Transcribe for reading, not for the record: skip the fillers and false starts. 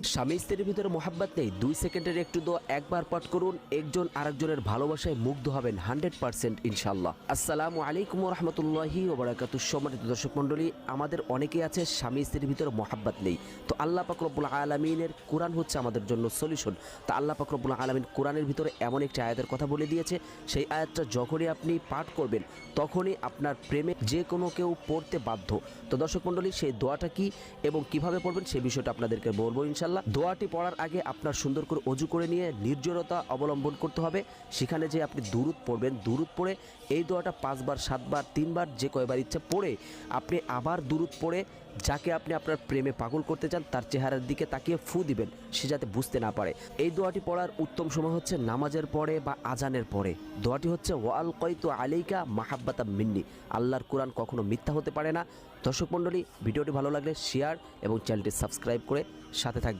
স্বামী স্ত্রীর ভিতরে মোহাব্বত নেই, 2 সেকেন্ডের একটু দোয়া একবার পাঠ করুন, একজন আরেকজনের ভালোবাসায় মুগ্ধ হবেন 100% ইনশাআল্লাহ। আসসালামু আলাইকুম ওয়া রাহমাতুল্লাহি ওয়া বারাকাতুহু। সম্মানিত দর্শক মণ্ডলী, আমাদের অনেকেই আছে স্বামী স্ত্রীর ভিতরে মোহাব্বত নেই। তো আল্লাহ পাক রব্বুল আলামিনের কোরআন হচ্ছে আমাদের জন্য সলিউশন। তো আল্লাহ পাক রব্বুল আলামিন কোরআনের ভিতরে এমন একটি আয়াতের কথা বলে দিয়েছে, সেই আয়াতটা যখনই আপনি পাঠ করবেন তখনই আপনার প্রেমে যে কোনো কেউ পড়তে বাধ্য। তো দর্শক মণ্ডলী, সেই দোয়াটা কি এবং কিভাবে পড়বেন সেই বিষয়টা আপনাদেরকে বলবো ইনশাআল্লাহ। দোয়াটি পড়ার আগে আপনার সুন্দর করে অজু করে নিয়ে নির্জনতা অবলম্বন করতে হবে। সেখানে যে আপনি দুরুদ পড়বেন, দুরুদ পড়ে এই দোয়াটা 5 বার 7 বার 3 বার যে কয়বার ইচ্ছা পড়ে আপনি আবার দুরুদ পড়ে যাকে আপনি আপনার প্রেমে পাগল করতে চান তার চেহারার দিকে তাকিয়ে ফু দিবেন, সে যাতে বুঝতে না পারে। এই দোয়াটি পড়ার উত্তম সময় হচ্ছে নামাজের পরে বা আজানের পরে। দোয়াটি হচ্ছে ওয়াল কয়তু আলাইকা মাহাব্বাতাম মিন্নি। আল্লাহর কোরআন কখনো মিথ্যা হতে পারে না। দর্শক মণ্ডলী, ভিডিওটি ভালো লাগলে শেয়ার এবং চ্যানেলটি সাবস্ক্রাইব করে সাথে থাকবেন।